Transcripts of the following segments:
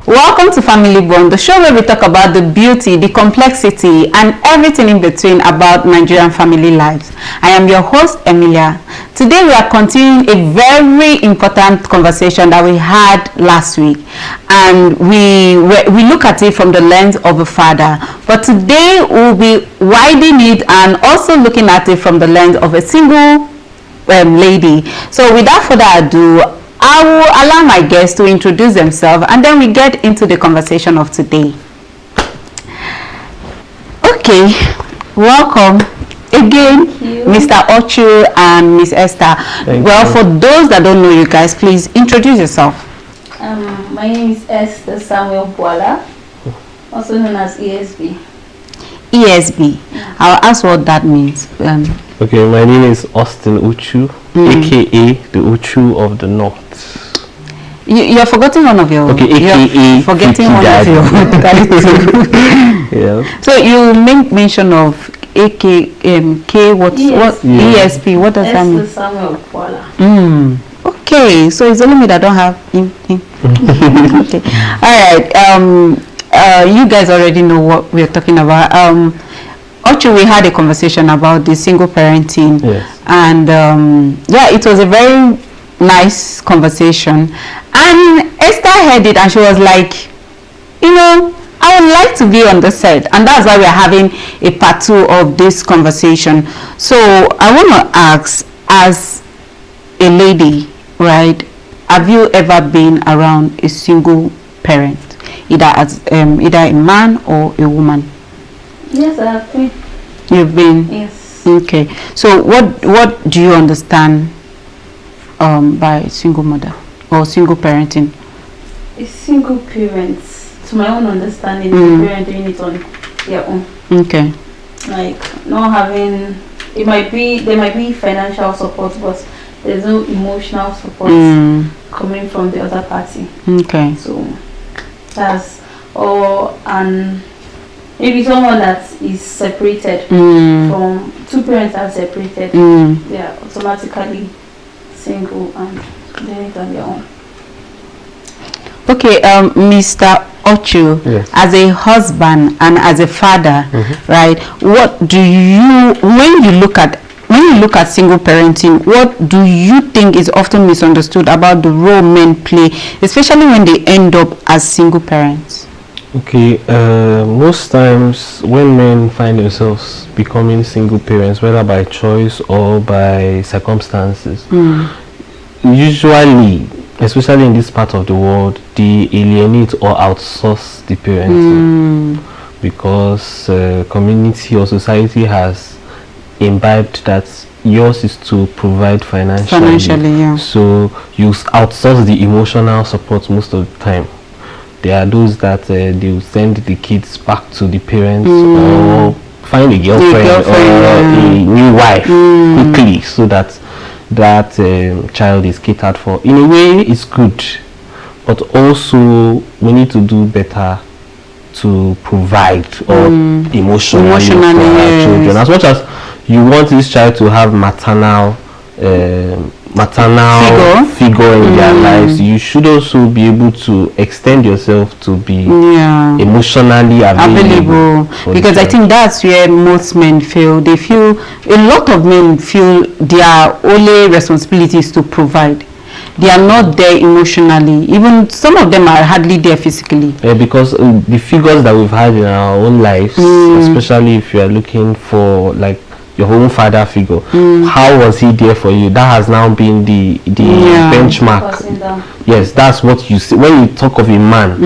Welcome to Family Bond, the show where we talk about the beauty, the complexity, and everything in between about Nigerian family lives. I am your host, Emilia. Today we are continuing a very important conversation that we had last week, and we look at it from the lens of a father. But today we'll be widening it and also looking at it from the lens of a single lady. So without further ado, I will allow my guests to introduce themselves and then we get into the conversation of today. Okay, welcome again, Mr. Ochu and Miss Esther. For those that don't know you guys, please introduce yourself. My name is Esther Samuel Boala, also known as ESB. ESB. I'll ask what that means. Okay, my name is Austin Uchu, aka the Uchu of the North. You're forgetting one of your. Okay, aka forgetting one of your. Yeah. So you make mention of K what ESP? What does that mean? Esther Samuel Boala. Okay, so it's only me that don't have him. Okay. All right. You guys already know what we're talking about. Actually, we had a conversation about the single parenting, yes. And it was a very nice conversation. And Esther heard it and she was like, I would like to be on the set, and that's why we're having a part 2 of this conversation. So I want to ask, as a lady, right? Have you ever been around a single parent, either as either a man or a woman? Yes, I have been. You've been? Yes. Okay. So what do you understand by single mother or single parenting? A single parent, to my own understanding, is a parent doing it on their own. Okay. Like not having, there might be financial support, but there's no emotional support coming from the other party. Okay. So that's maybe someone that is separated from two parents that are separated, they are automatically single and doing it on their own. Okay, Mr. Ochu, yes. As a husband and as a father, right? What do you, when you look at single parenting, what do you think is often misunderstood about the role men play, especially when they end up as single parents? Okay, most times when men find themselves becoming single parents, whether by choice or by circumstances, usually, especially in this part of the world, they alienate or outsource the parenting because community or society has imbibed that yours is to provide financially, yeah. So you outsource the emotional support most of the time. There are those that they will send the kids back to the parents or find a girlfriend or a new wife quickly, so that child is catered for. In a way, it's good, but also we need to do better to provide or emotionally for our children. As much as you want this child to have maternal figure in their lives, you should also be able to extend yourself to be emotionally available because I think that's where most men feel. They feel, a lot of men feel their only responsibility is to provide. They are not there emotionally. Even some of them are hardly there physically. Because the figures that we've had in our own lives, especially if you are looking for like your own father figure, how was he there for you? That has now been the benchmark. Yes, that's what you see when you talk of a man.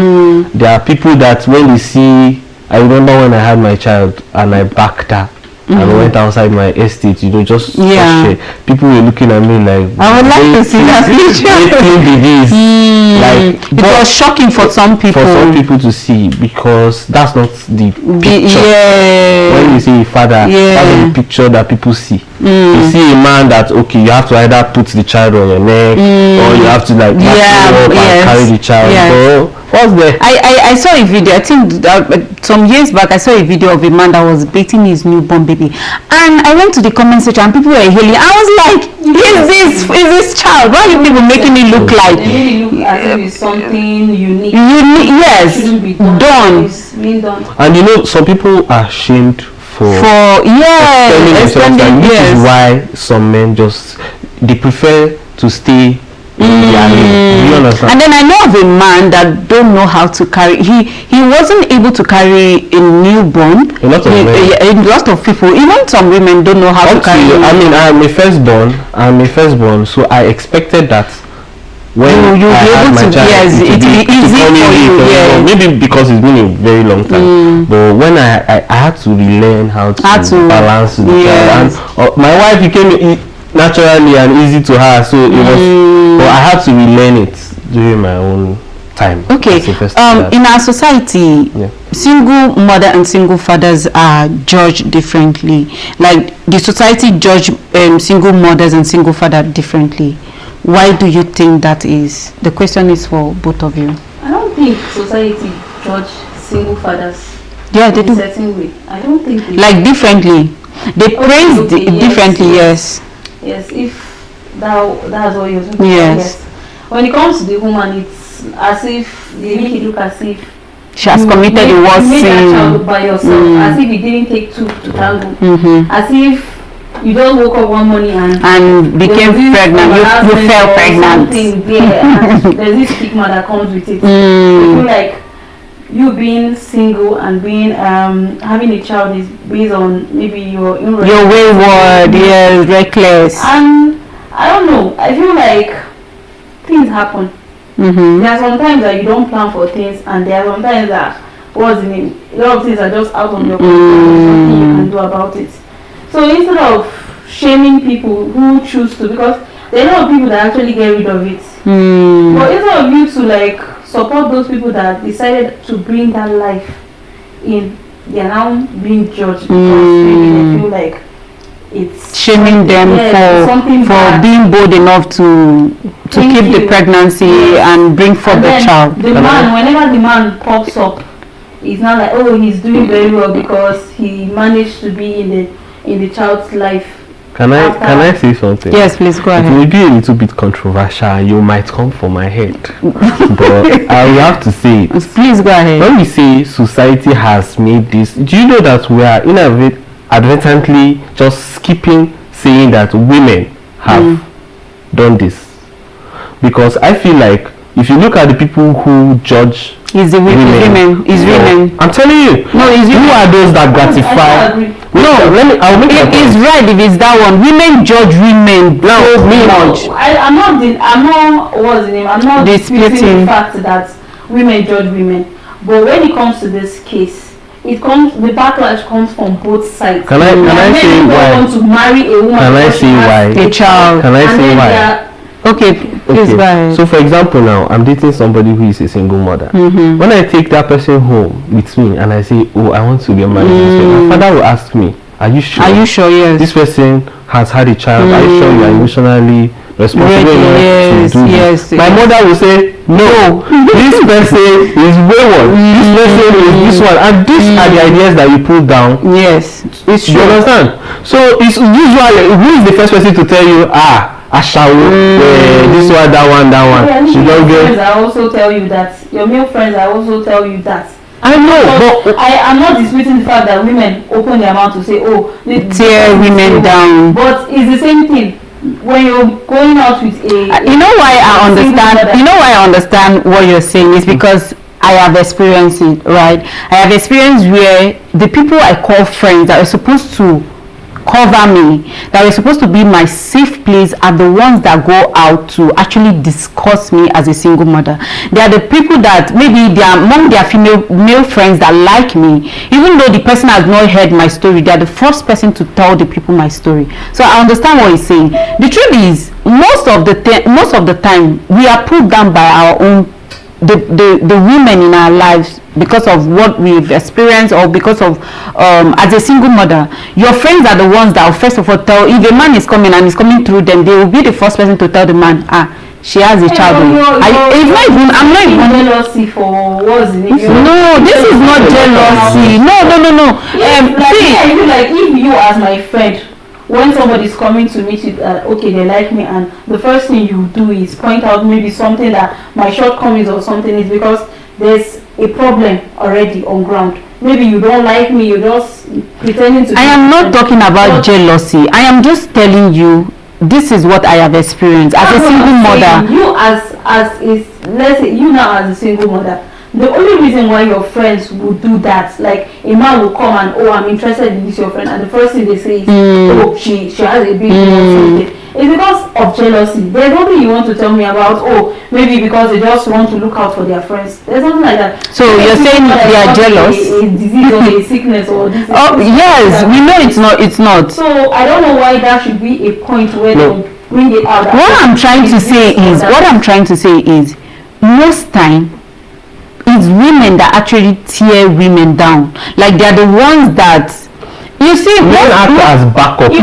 There are people that when you see, I remember when I had my child and I backed her and I went outside my estate, just people were looking at me like, I would like to see that picture. Like, it was shocking for some people. For some people to see, because that's not the picture. When you see a father, that's not the picture that people see. You see a man that, okay, you have to either put the child on your neck or you have to like up and carry the child. So, what's there? I saw a video, I think some years back, I saw a video of a man that was beating his newborn baby. And I went to the comment section and people were hailing. I was like, is this child child. Why are you people making it look like? They made it look as if it's something unique. Yes, It shouldn't be done. It's being done. And you know, some people are shamed for extending, which is why some men they prefer to stay in their lane. Do you understand? And then I know of a man that don't know how to carry. He wasn't able to carry a newborn. A lot of men. A lot of people, even some women, don't know how to carry. I mean, I'm a firstborn, so I expected that when you'll be able to, yes, it will be easy for you. Yeah. Maybe because it's been a very long time. But when I had to relearn how to balance the child, and my wife became naturally and easy to her, so it was. But I had to relearn it during my own time. Okay. In our society, single mother and single fathers are judged differently. Like the society judge single mothers and single father differently. Why do you think that is? The question is for both of you. I don't think society judge single fathers. Yeah, they do. In a certain way. I don't think they like differently. They praise differently. Yes. Yes, if that's what you're saying. Yes. When it comes to the woman, it's as if they make it look as if she has committed the worst sin. You made that child by yourself, as if it didn't take two to tango. As if you just woke up one morning and became pregnant. You fell pregnant. And there's this stigma that comes with it. I feel like you being single and being having a child is based on maybe your wayward, yes, reckless. And I don't know. I feel like things happen. There are sometimes that you don't plan for things, and there are sometimes that a lot of things are just out of your control. There's nothing you can do about it. So instead of shaming people who choose to, because there are a lot of people that actually get rid of it. But instead of you to like support those people that decided to bring that life in, they are now being judged because maybe they feel like it's shaming them for being bold enough to keep the pregnancy and bring forth the child. The man, whenever the man pops up, it's not like, oh, he's doing very well because he managed to be in the child's life. Can I say something? Yes, please go ahead. It may be a little bit controversial and you might come for my head. But I will have to say it. Please go ahead. When we say society has made this, do you know that we are inadvertently just skipping saying that women have done this? Because I feel like if you look at the people who judge women. I'm telling you. No, who are those that gratify? I'll make it. It's right if it's that one. Women judge women so much. I'm not what's the name? I'm not disputing the fact that women judge women. But when it comes to this case, the backlash comes from both sides. Can I say why? Want to marry a woman. Can I say why? A child. Can I say why? Okay, please go ahead. So for example now, I'm dating somebody who is a single mother. When I take that person home with me and I say, oh, I want to get married, my father will ask me, are you sure? Are you sure? Yes. This person has had a child. Are you sure you are emotionally responsible enough to do this? My mother will say, no, this person is wayward. This person is this one. And these are the ideas that you put down. Yes, it's true. You understand? So it's usually, who is the first person to tell you, Ashawo, this one, that one. She don't get. I also tell you that your male friends. I also tell you that. I know, but I am not disputing the fact that women open their mouth to say, "Oh, tear women down." But it's the same thing when you're going out with a. You know why I understand. You know why I understand what you're saying is because I have experienced it, right? I have experienced where the people I call friends that are supposed to cover me, that are supposed to be my safe place, are the ones that go out to actually discuss me as a single mother. They are the people that maybe they are among their male friends that like me, even though the person has not heard my story. They are the first person to tell the people my story. So I understand what he's saying. The truth is, most of the time we are put down by our own the women in our lives because of what we've experienced, or because of as a single mother, your friends are the ones that will first of all tell. If a man is coming and is coming through them, they will be the first person to tell the man, she has a child. I'm not even jealousy for what's the name? No, this is not jealousy. No. I feel like if you as my friend when somebody's coming to meet you, okay, they like me, and the first thing you do is point out maybe something that my shortcomings or something is because there's a problem already on ground. Maybe you don't like me, you're just pretending to. I am not talking about jealousy. I am just telling you, this is what I have experienced as a single mother. You let's say you now as a single mother, the only reason why your friends would do that, like a man will come and, oh, I'm interested in this your friend, and the first thing they say is, oh, she has a big or something. It's because of jealousy. There's nothing you want to tell me about, oh, maybe because they just want to look out for their friends. There's nothing like that. So you're saying they are jealous? A disease or a sickness or this. Oh, yes, we know it's not. So I don't know why that should be a point where they bring it out. What I'm trying to say is, most time, it's women that actually tear women down. Like they're the ones that, you see, men act as backup on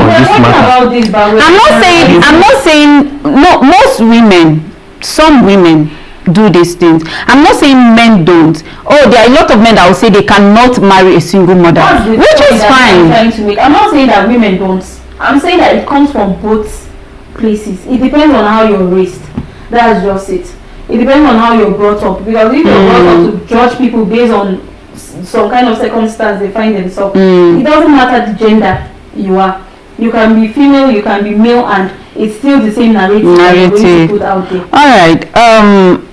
this matter. I'm not saying no, most women, some women do these things. I'm not saying men don't. Oh, there are a lot of men that will say they cannot marry a single mother, which is fine. I'm not saying that women don't. I'm saying that it comes from both places. It depends on how you're raised. That's just it. It depends on how you're brought up, because if you're brought up to judge people based on some kind of circumstance they find themselves, it doesn't matter the gender you are. You can be female, you can be male, and it's still the same narrative. You're going to put out there. All right.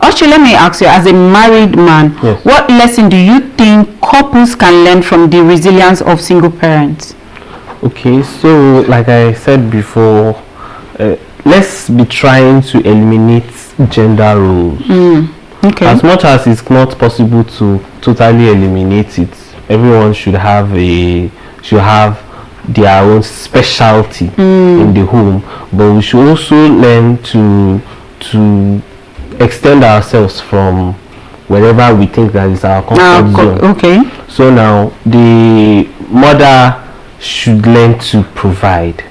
Actually, let me ask you, as a married man, yes, what lesson do you think couples can learn from the resilience of single parents? Okay, so like I said before, let's be trying to eliminate gender roles. Okay. As much as it's not possible to totally eliminate it, everyone should have their own specialty in the home, but we should also learn to extend ourselves from wherever we think that is our comfort zone. Okay. So now the mother should learn to provide.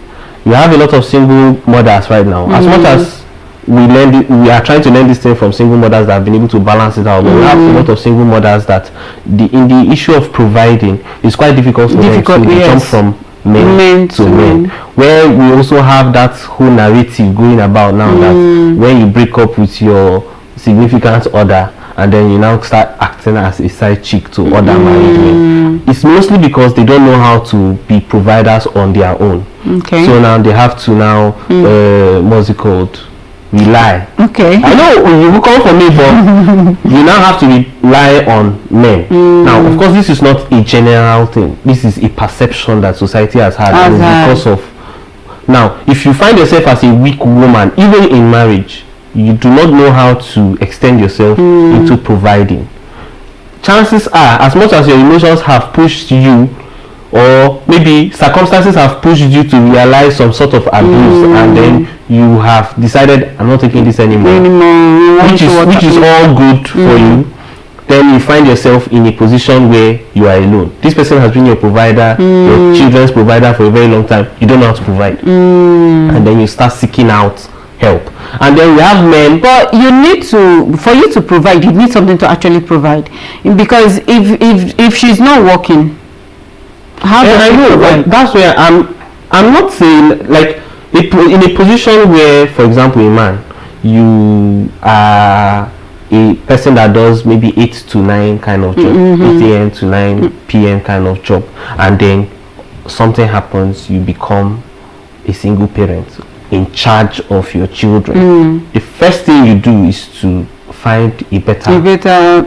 You have a lot of single mothers right now. As much as we are trying to learn this thing from single mothers that have been able to balance it out, but we have a lot of single mothers that in the issue of providing, it's quite difficult for them to jump from men to men, where we also have that whole narrative going about now that when you break up with your significant other and then you now start acting as a side chick to other married men, it's mostly because they don't know how to be providers on their own. Okay. So now they have to now what's it called, rely. Okay. I know you will come for me, but you now have to rely on men. Now, of course, this is not a general thing. This is a perception that society has had, and because of. Now, if you find yourself as a weak woman, even in marriage, you do not know how to extend yourself into providing. Chances are, as much as your emotions have pushed you, or maybe circumstances have pushed you to realize some sort of abuse, and then you have decided, I'm not taking this anymore, which is all good for you, then you find yourself in a position where you are alone. This person has been your provider, your children's provider for a very long time. You don't know how to provide, and then you start seeking out help. And then we have men, but you need to, for you to provide, you need something to actually provide, because if she's not working, how does I know, like, that's where I'm not saying, like, in a position where, for example, a man, you are a person that does maybe 8 to 9 kind of job, 8 a.m. to 9 p.m. kind of job, and then something happens, you become a single parent in charge of your children. The first thing you do is to find a better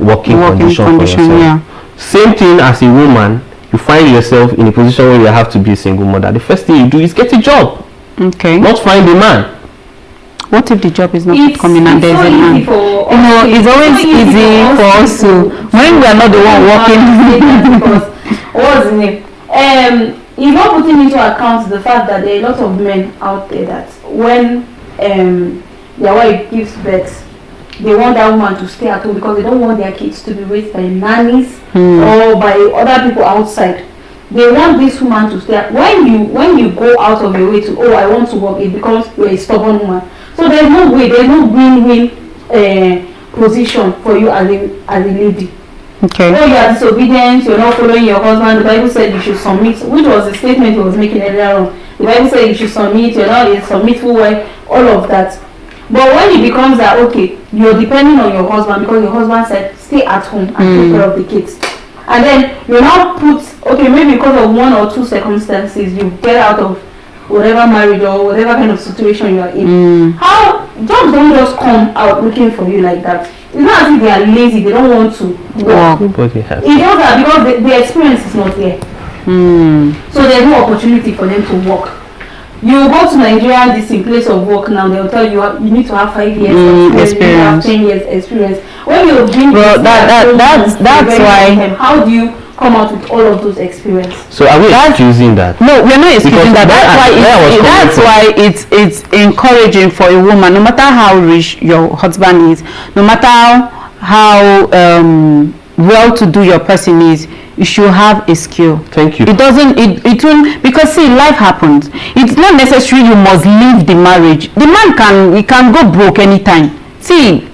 working condition for yourself. Yeah. Same thing as a woman, you find yourself in a position where you have to be a single mother. The first thing you do is get a job. Okay. Not find a man. What if the job is not coming and there's a man? It's always easy for us to, when we are not the one working. What's the name? You're not putting into account the fact that there are a lot of men out there that when their wife gives birth, they want that woman to stay at home because they don't want their kids to be raised by nannies or by other people outside. They want this woman to stay. When you go out of your way to, oh, I want to work, it becomes you're a stubborn woman. So there's no win-win position for you as a lady. Okay. Oh, you are disobedient, you're not following your husband. The Bible said you should submit, which was the statement he was making earlier on. The Bible says you should submit. You're not a submitful wife. All of that. But when it becomes that, okay, you're depending on your husband because your husband said stay at home and take care of the kids, and then you now put, okay, maybe because of one or two circumstances you get out of whatever marriage or whatever kind of situation you are in. How jobs don't just come out looking for you like that. It's not as if they are lazy, they don't want to work. It's just that because the experience is not there. So there's no opportunity for them to work. You go to Nigeria, this in place of work now, they'll tell you you need to have 5 years experience, 10 years experience. When you've been that's why. How do you come out with all of those experience? So are we excusing that? No, we're not excusing that. That's why it's encouraging for a woman, no matter how rich your husband is, no matter how well-to-do your person is, you should have a skill. Thank you. It won't, because see, life happens. It's not necessary you must leave the marriage. The man can go broke anytime. See,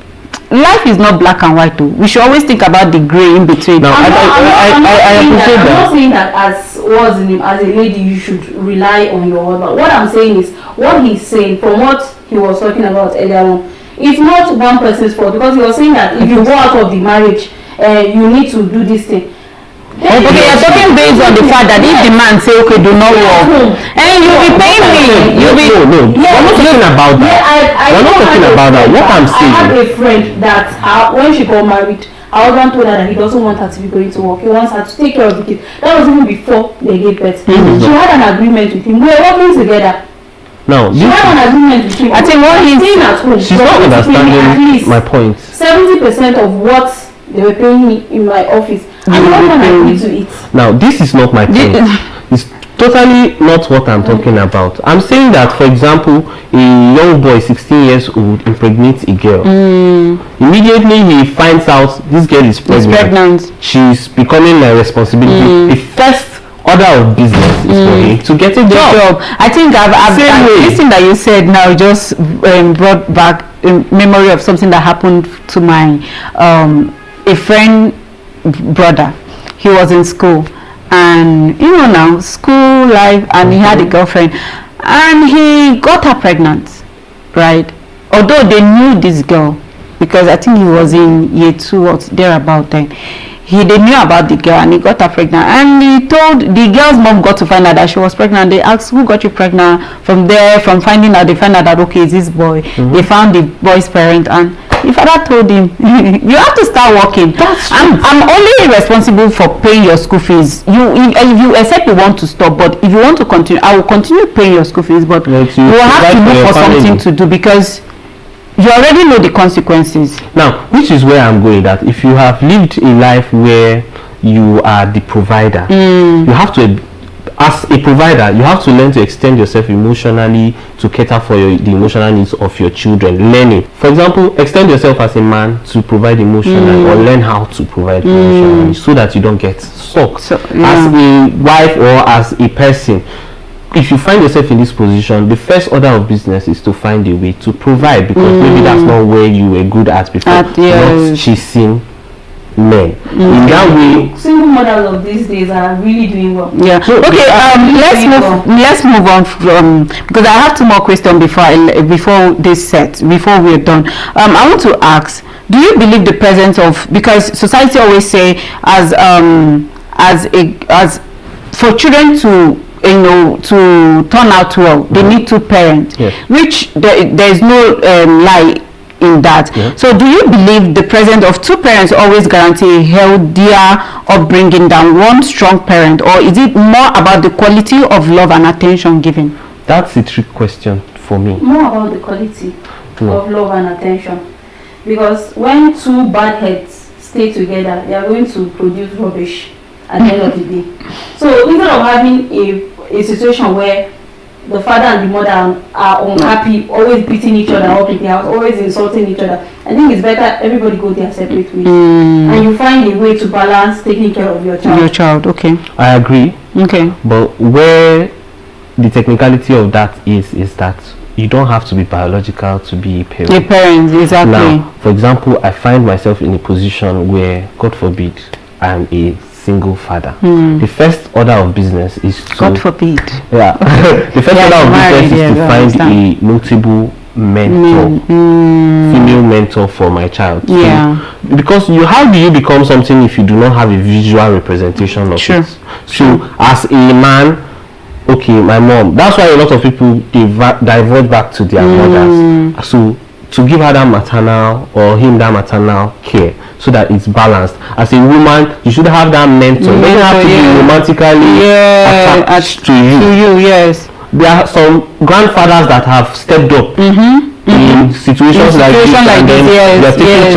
life is not black and white too. We should always think about the gray in between. No, I'm not saying that as a lady you should rely on your husband. What I'm saying is, what he's saying, from what he was talking about earlier on, it's not one person's fault, because he was saying that if you go out of the marriage, you need to do this thing. Okay, you're talking based on the fact that if the man say, okay, do not work, and you'll be paying me. We're not talking about that. We're not talking about that. What I'm saying, I have a friend that when she got married, her husband told her that he doesn't want her to be going to work. He wants her to take care of the kids. That was even before they gave birth. She had an agreement with him. We were working together. No, she had an agreement with him. I think what he's staying at home. She's not understanding my point. 70% of what they were paying me in my office, and no one agreed to it. Now, this is not my point. It's totally not what I'm talking about. I'm saying that, for example, a young boy, 16 years old, impregnates a girl. Immediately he finds out this girl is pregnant. She's becoming my responsibility. The first order of business is for him to get a job. I think this thing that you said now just brought back a memory of something that happened to my a friend brother. He was in school, and you know now school life, and he had a girlfriend, and he got her pregnant, right? Although they knew this girl, because I think he was in year 2 or thereabout then. They knew about the girl, and he got her pregnant, and he told the girl's mom got to find out that she was pregnant. They asked, who got you pregnant? From finding out, they found out that okay, it's this boy. They found the boy's parent, and the father told him, you have to start working. I'm only responsible for paying your school fees. If you accept you want to stop, but if you want to continue, I will continue paying your school fees, but you will have to look for something to do, because you already know the consequences. Now, which is where I'm going, that if you have lived a life where you are the provider, you have to, as a provider, you have to learn to extend yourself emotionally to cater for the emotional needs of your children. Learning, for example, extend yourself as a man to provide emotionally, or learn how to provide emotionally, so that you don't get stuck. As a wife or as a person, if you find yourself in this position, the first order of business is to find a way to provide, because maybe that's not where you were good at before. Not chasing men. In that way, single mothers of these days are really doing well. Yeah. Okay. Let's move on from, because I have 2 more questions before this set, before we're done. I want to ask, do you believe the presence of, because society always say as for children to to turn out well, they need 2 parents, which there is no lie in that. So do you believe the presence of 2 parents always guarantee a healthier upbringing than one strong parent, or is it more about the quality of love and attention given? That's a trick question for me. More about the quality of love and attention, because when 2 bad heads stay together, they are going to produce rubbish at the end of the day. So instead of having a situation where the father and the mother are unhappy, always beating each other up in the house, always insulting each other, I think it's better everybody go their separate ways, and you find a way to balance taking care of your child. Okay. I agree. Okay. But where the technicality of that is that you don't have to be biological to be a parent. A parent, exactly. Now, for example, I find myself in a position where, God forbid, I'm a single father. The first order of business is to, God forbid. Yeah. The first order of business is to find a notable mentor, female mentor for my child. Yeah. So, because how do you become something if you do not have a visual representation of it? So as a man, okay, my mom, that's why a lot of people divert back to their mothers. So to give her that maternal or him that maternal care, so that it's balanced. As a woman, you should have that mentor. They have to be romantically attached to you. Yes. There are some grandfathers that have stepped up in situations like this, and then they're taking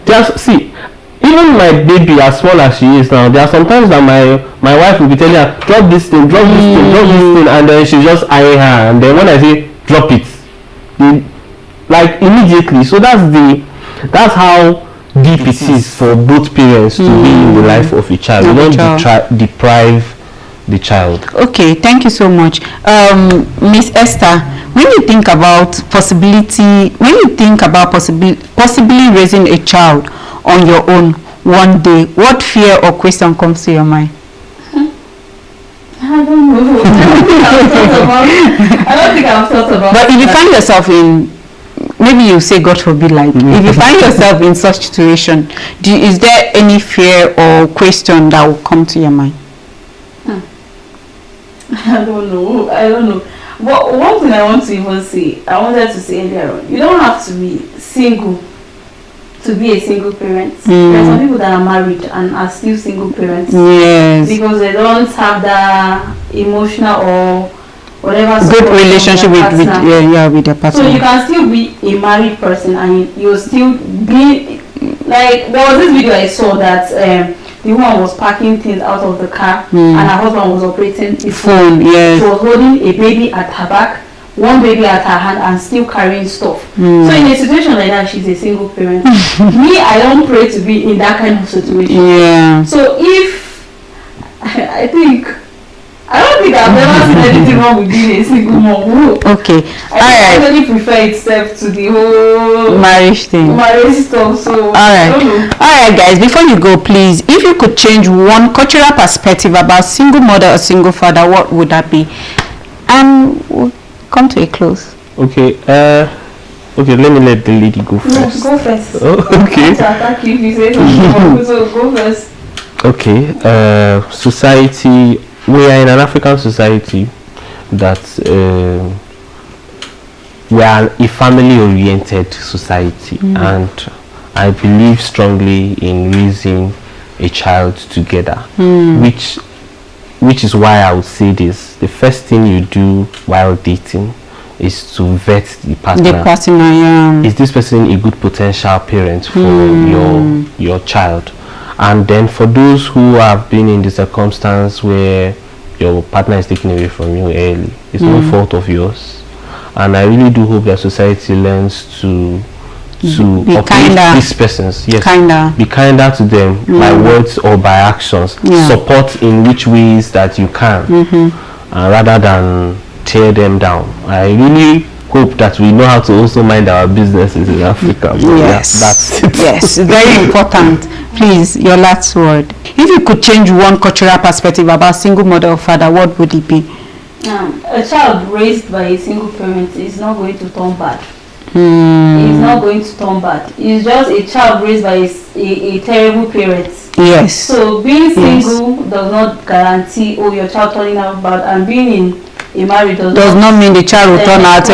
charge. See, even my baby, as small as she is now, there are sometimes that my wife will be telling her, drop this thing, drop this thing, drop this thing, and then she just eyeing her, and then when I say drop it, like immediately. So that's how deep it is for both parents to be in the life of a child. You don't deprive the child. Okay, thank you so much. Miss Esther, when you think about possibly raising a child on your own one day, what fear or question comes to your mind? I don't know. I don't think I've thought about it. But if you find yourself in, maybe you say God forbid, like if you find yourself in such situation, is there any fear or question that will come to your mind? I don't know. But one thing I want to even say, I wanted to say earlier on, you don't have to be single to be a single parent. There are some people that are married and are still single parents. Yes. Because they don't have that emotional or whatever good relationship with their partner. So you can still be a married person and you'll still be like, there was this video I saw that the woman was packing things out of the car and her husband was operating the phone. Yes. She was holding a baby at her back, one baby at her hand, and still carrying stuff. So in a situation like that, she's a single parent. Me, I don't pray to be in that kind of situation. Yeah. So if I don't think I've ever seen anything wrong with being a single mom. Okay. I really prefer itself to the whole marriage stuff. So Alright guys, before you go, please, if you could change one cultural perspective about single mother or single father, what would that be? And we'll come to a close. Okay, let me let the lady go first. No, go first. Oh, okay. To attack you if you say something. So go first. Okay, society. We are in an African society that we are a family-oriented society, and I believe strongly in raising a child together, which is why I would say this: the first thing you do while dating is to vet the partner. The partner, yeah. Is this person a good potential parent for your child? And then for those who have been in the circumstance where your partner is taken away from you early, it's no fault of yours. And I really do hope that society learns to uplift these persons. Yes, be kinder to them by words or by actions. Support in which ways that you can, rather than tear them down. I really hope that we know how to also mind our businesses in Africa. Yes, that's it. Yes, very important. Please, your last word. If you could change one cultural perspective about single mother or father, what would it be? A child raised by a single parent is not going to turn bad. It's not going to turn bad. It's just a child raised by a terrible parent. Yes. So being single does not guarantee your child turning out bad, and being in a marriage does not mean the child will turn out.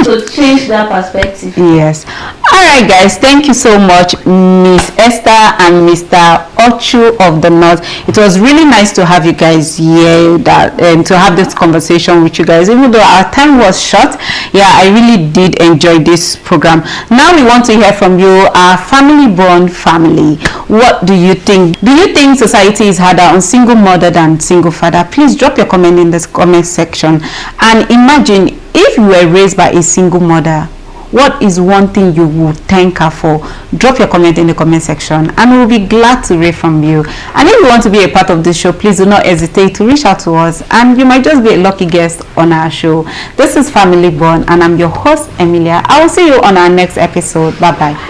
So change that perspective. Yes. Alright guys, thank you so much, Miss Esther and Mr. Ochu of the North. It was really nice to have you guys here, to have this conversation with you guys, even though our time was short. Yeah, I really did enjoy this program. Now we want to hear from you, our FamilyBond family. What do you think? Do you think society is harder on single mother than single father? Please drop your comment in the comment section. And imagine if you were raised by a single mother, what is one thing you would thank her for? Drop your comment in the comment section and we'll be glad to read from you. And if you want to be a part of this show, please do not hesitate to reach out to us and you might just be a lucky guest on our show. This is FamilyBond and I'm your host, Emilia. I will see you on our next episode. Bye bye.